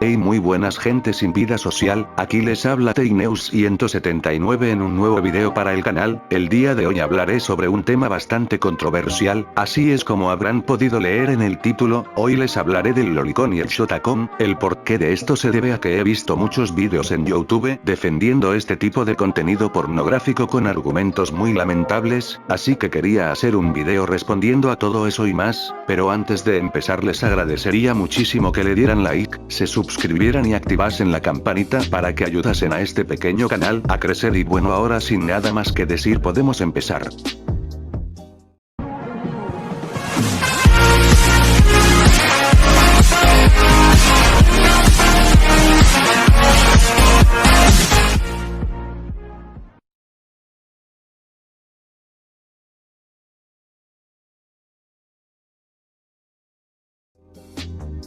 Hey, muy buenas gente sin vida social, aquí les habla Teineus 179 en un nuevo video para el canal. El día de hoy hablaré sobre un tema bastante controversial, así es como habrán podido leer en el título. Hoy les hablaré del lolicón y el shotacón. El porqué de esto se debe a que he visto muchos vídeos en YouTube defendiendo este tipo de contenido pornográfico con argumentos muy lamentables, así que quería hacer un video respondiendo a todo eso y más, pero antes de empezar les agradecería muchísimo que le dieran like, se suscribieran y activasen la campanita para que ayudasen a este pequeño canal a crecer. Y bueno, ahora sin nada más que decir podemos empezar.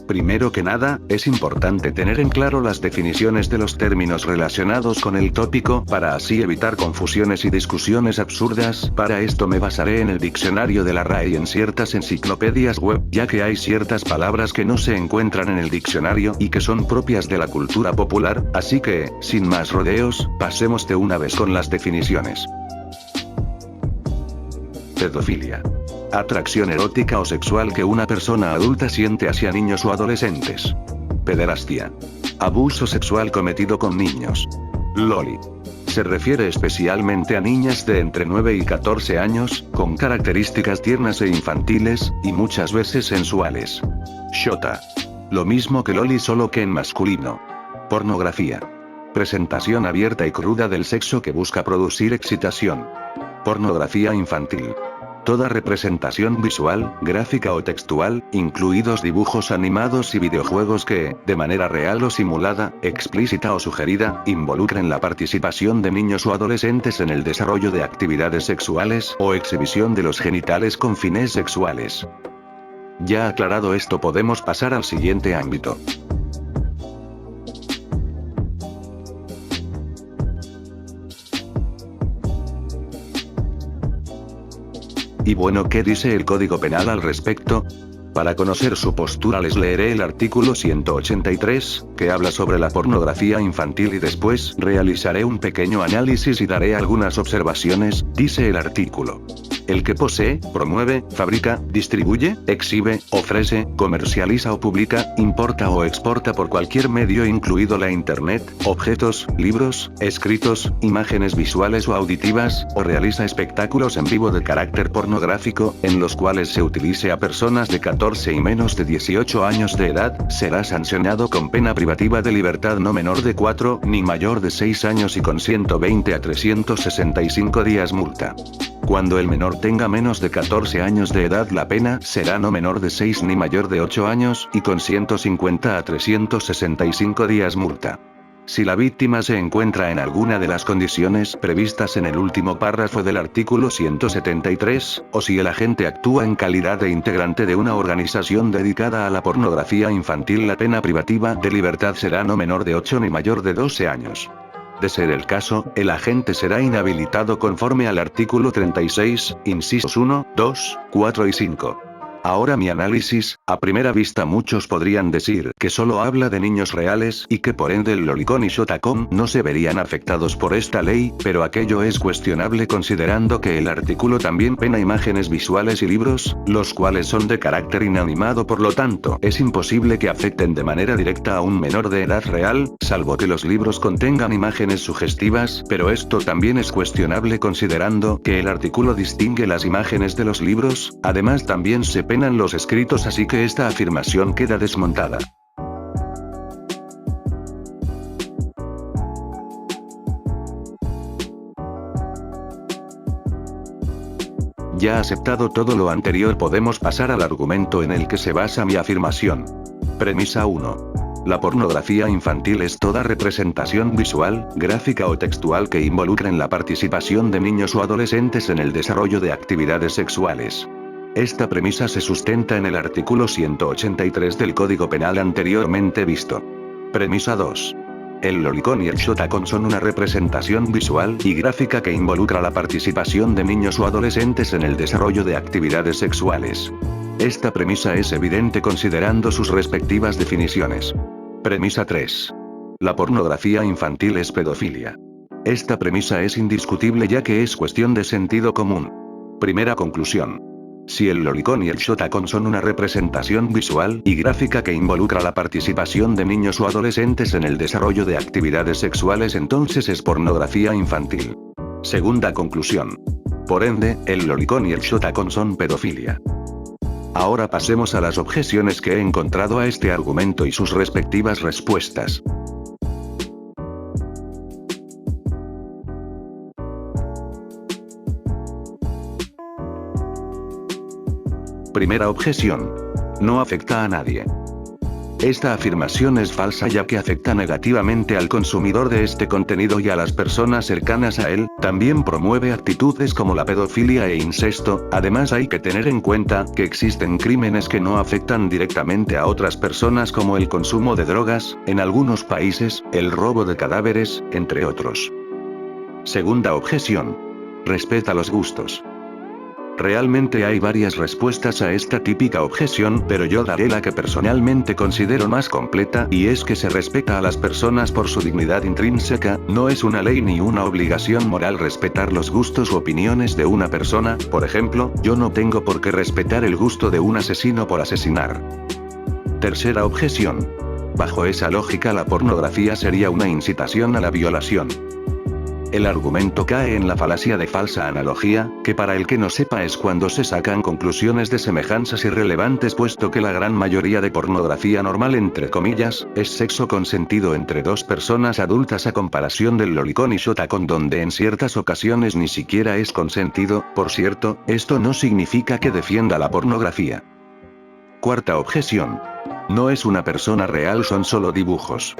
Primero que nada, es importante tener en claro las definiciones de los términos relacionados con el tópico para así evitar confusiones y discusiones absurdas. Para esto me basaré en el diccionario de la RAE y en ciertas enciclopedias web, ya que hay ciertas palabras que no se encuentran en el diccionario y que son propias de la cultura popular, así que, sin más rodeos, pasemos de una vez con las definiciones. Pedofilia. Atracción erótica o sexual que una persona adulta siente hacia niños o adolescentes. Pederastia. Abuso sexual cometido con niños. Loli. Se refiere especialmente a niñas de entre 9 y 14 años, con características tiernas e infantiles, y muchas veces sensuales. Shota. Lo mismo que Loli solo que en masculino. Pornografía. Presentación abierta y cruda del sexo que busca producir excitación. Pornografía infantil. Toda representación visual, gráfica o textual, incluidos dibujos animados y videojuegos que, de manera real o simulada, explícita o sugerida, involucren la participación de niños o adolescentes en el desarrollo de actividades sexuales o exhibición de los genitales con fines sexuales. Ya aclarado esto, podemos pasar al siguiente ámbito. Y bueno, ¿qué dice el Código Penal al respecto? Para conocer su postura les leeré el artículo 183, que habla sobre la pornografía infantil, y después realizaré un pequeño análisis y daré algunas observaciones. Dice el artículo: el que posee, promueve, fabrica, distribuye, exhibe, ofrece, comercializa o publica, importa o exporta por cualquier medio incluido la internet, objetos, libros, escritos, imágenes visuales o auditivas, o realiza espectáculos en vivo de carácter pornográfico, en los cuales se utilice a personas de 14 y menos de 18 años de edad, será sancionado con pena privativa de libertad no menor de 4 ni mayor de 6 años y con 120 a 365 días multa. Cuando el menor tenga menos de 14 años de edad, la pena será no menor de 6 ni mayor de 8 años y con 150 a 365 días multa. Si la víctima se encuentra en alguna de las condiciones previstas en el último párrafo del artículo 173, o si el agente actúa en calidad de integrante de una organización dedicada a la pornografía infantil, la pena privativa de libertad será no menor de 8 ni mayor de 12 años. De ser el caso, el agente será inhabilitado conforme al artículo 36, incisos 1, 2, 4 y 5. Ahora mi análisis. A primera vista muchos podrían decir que solo habla de niños reales y que por ende el lolicón y shotacón no se verían afectados por esta ley, pero aquello es cuestionable considerando que el artículo también pena imágenes visuales y libros, los cuales son de carácter inanimado, por lo tanto es imposible que afecten de manera directa a un menor de edad real, salvo que los libros contengan imágenes sugestivas, pero esto también es cuestionable considerando que el artículo distingue las imágenes de los libros. Además también se penan los escritos, así que esta afirmación queda desmontada. Ya aceptado todo lo anterior, podemos pasar al argumento en el que se basa mi afirmación. Premisa 1. La pornografía infantil es toda representación visual, gráfica o textual que involucre en la participación de niños o adolescentes en el desarrollo de actividades sexuales. Esta premisa se sustenta en el artículo 183 del Código Penal anteriormente visto. Premisa 2. el lolicón y el shotacon son una representación visual y gráfica que involucra la participación de niños o adolescentes en el desarrollo de actividades sexuales. Esta premisa es evidente considerando sus respectivas definiciones. Premisa 3. La pornografía infantil es pedofilia. Esta premisa es indiscutible ya que es cuestión de sentido común. Primera conclusión. Si el lolicón y el shotacon son una representación visual y gráfica que involucra la participación de niños o adolescentes en el desarrollo de actividades sexuales, entonces es pornografía infantil. Segunda conclusión. Por ende, el lolicón y el shotacon son pedofilia. Ahora pasemos a las objeciones que he encontrado a este argumento y sus respectivas respuestas. Primera objeción. No afecta a nadie. Esta afirmación es falsa ya que afecta negativamente al consumidor de este contenido y a las personas cercanas a él. También promueve actitudes como la pedofilia e incesto. Además hay que tener en cuenta que existen crímenes que no afectan directamente a otras personas como el consumo de drogas, en algunos países, el robo de cadáveres, entre otros. Segunda objeción. Respeta los gustos. Realmente hay varias respuestas a esta típica objeción, pero yo daré la que personalmente considero más completa, y es que se respeta a las personas por su dignidad intrínseca. No es una ley ni una obligación moral respetar los gustos u opiniones de una persona. Por ejemplo, yo no tengo por qué respetar el gusto de un asesino por asesinar. Tercera objeción. Bajo esa lógica, la pornografía sería una incitación a la violación. El argumento cae en la falacia de falsa analogía, que para el que no sepa es cuando se sacan conclusiones de semejanzas irrelevantes, puesto que la gran mayoría de pornografía normal, entre comillas, es sexo consentido entre dos personas adultas, a comparación del lolicón y shotacon donde en ciertas ocasiones ni siquiera es consentido. Por cierto, esto no significa que defienda la pornografía. Cuarta objeción. No es una persona real, son solo dibujos.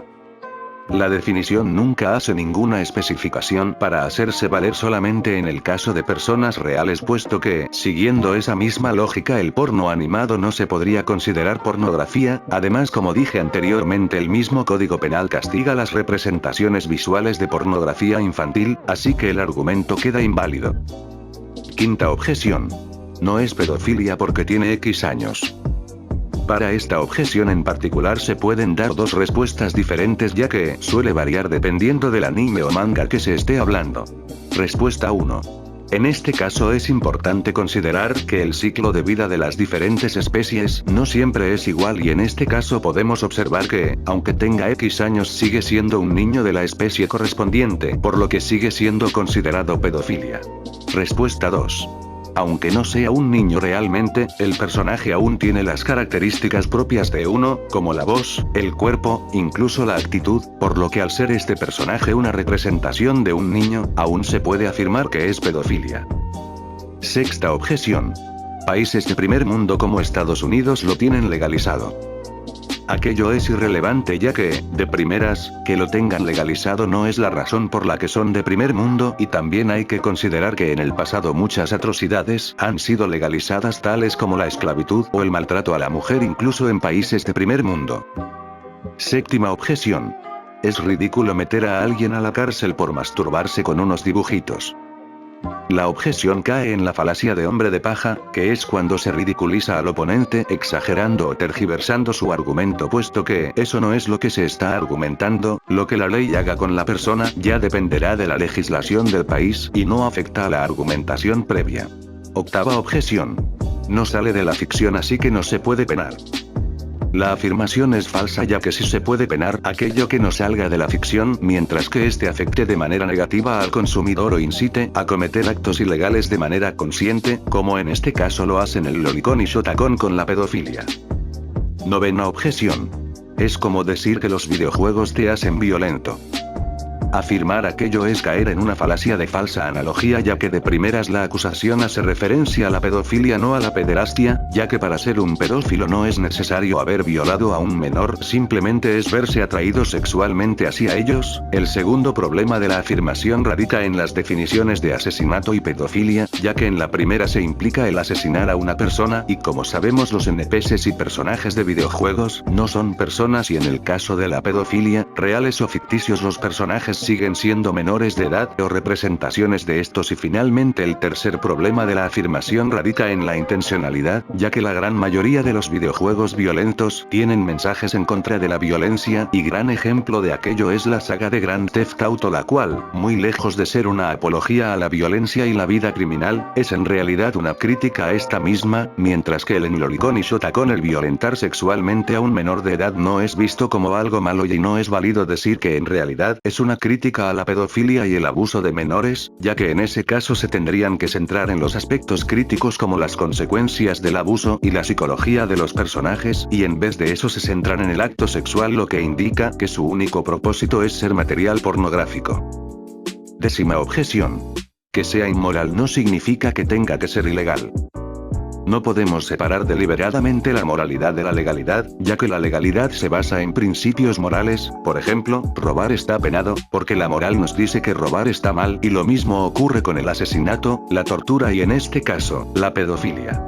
La definición nunca hace ninguna especificación para hacerse valer solamente en el caso de personas reales, puesto que, siguiendo esa misma lógica, el porno animado no se podría considerar pornografía. Además, como dije anteriormente, el mismo Código Penal castiga las representaciones visuales de pornografía infantil, así que el argumento queda inválido. Quinta objeción. No es pedofilia porque tiene X años. Para esta objeción en particular se pueden dar dos respuestas diferentes, ya que suele variar dependiendo del anime o manga que se esté hablando. Respuesta 1. En este caso es importante considerar que el ciclo de vida de las diferentes especies no siempre es igual, y en este caso podemos observar que, aunque tenga X años, sigue siendo un niño de la especie correspondiente, por lo que sigue siendo considerado pedofilia. Respuesta 2. Aunque no sea un niño realmente, el personaje aún tiene las características propias de uno, como la voz, el cuerpo, incluso la actitud, por lo que al ser este personaje una representación de un niño, aún se puede afirmar que es pedofilia. Sexta objeción. Países de primer mundo como Estados Unidos lo tienen legalizado. Aquello es irrelevante, ya que, de primeras, que lo tengan legalizado no es la razón por la que son de primer mundo, y también hay que considerar que en el pasado muchas atrocidades han sido legalizadas, tales como la esclavitud o el maltrato a la mujer, incluso en países de primer mundo. Séptima objeción. Es ridículo meter a alguien a la cárcel por masturbarse con unos dibujitos. La objeción cae en la falacia de hombre de paja, que es cuando se ridiculiza al oponente exagerando o tergiversando su argumento, puesto que eso no es lo que se está argumentando. Lo que la ley haga con la persona ya dependerá de la legislación del país y no afecta a la argumentación previa. Octava objeción. No sale de la ficción, así que no se puede penar. La afirmación es falsa, ya que sí se puede penar aquello que no salga de la ficción, mientras que este afecte de manera negativa al consumidor o incite a cometer actos ilegales de manera consciente, como en este caso lo hacen el lolicón y shotacon con la pedofilia. Novena objeción. Es como decir que los videojuegos te hacen violento. Afirmar aquello es caer en una falacia de falsa analogía, ya que de primeras la acusación hace referencia a la pedofilia, no a la pederastia, ya que para ser un pedófilo no es necesario haber violado a un menor, simplemente es verse atraído sexualmente hacia ellos. El segundo problema de la afirmación radica en las definiciones de asesinato y pedofilia, ya que en la primera se implica el asesinar a una persona, y como sabemos los NPCs y personajes de videojuegos no son personas, y en el caso de la pedofilia, reales o ficticios, los personajes siguen siendo menores de edad o representaciones de estos. Y finalmente el tercer problema de la afirmación radica en la intencionalidad, ya que la gran mayoría de los videojuegos violentos tienen mensajes en contra de la violencia, y gran ejemplo de aquello es la saga de Grand Theft Auto, la cual, muy lejos de ser una apología a la violencia y la vida criminal, es en realidad una crítica a esta misma, mientras que en Lolicon y Shotacon el violentar sexualmente a un menor de edad no es visto como algo malo, y no es válido decir que en realidad es una crítica a la pedofilia y el abuso de menores, ya que en ese caso se tendrían que centrar en los aspectos críticos como las consecuencias del abuso y la psicología de los personajes, y en vez de eso se centran en el acto sexual, lo que indica que su único propósito es ser material pornográfico. Décima objeción. Que sea inmoral no significa que tenga que ser ilegal. No podemos separar deliberadamente la moralidad de la legalidad, ya que la legalidad se basa en principios morales. Por ejemplo, robar está penado, porque la moral nos dice que robar está mal, y lo mismo ocurre con el asesinato, la tortura y en este caso, la pedofilia.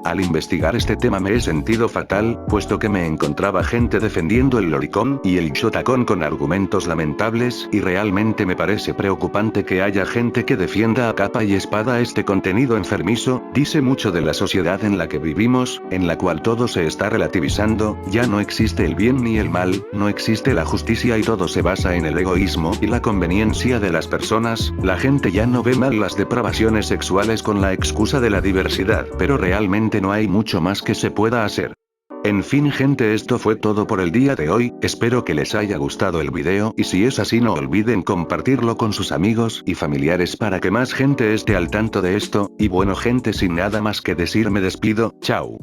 Al investigar este tema me he sentido fatal, puesto que me encontraba gente defendiendo el Lolicon y el Shotacon con argumentos lamentables, y realmente me parece preocupante que haya gente que defienda a capa y espada este contenido enfermizo. Dice mucho de la sociedad en la que vivimos, en la cual todo se está relativizando, ya no existe el bien ni el mal, no existe la justicia y todo se basa en el egoísmo y la conveniencia de las personas. La gente ya no ve mal las depravaciones sexuales con la excusa de la diversidad, pero realmente no hay mucho más que se pueda hacer. En fin gente, esto fue todo por el día de hoy, espero que les haya gustado el video, y si es así no olviden compartirlo con sus amigos y familiares para que más gente esté al tanto de esto, y bueno gente, sin nada más que decir me despido, chao.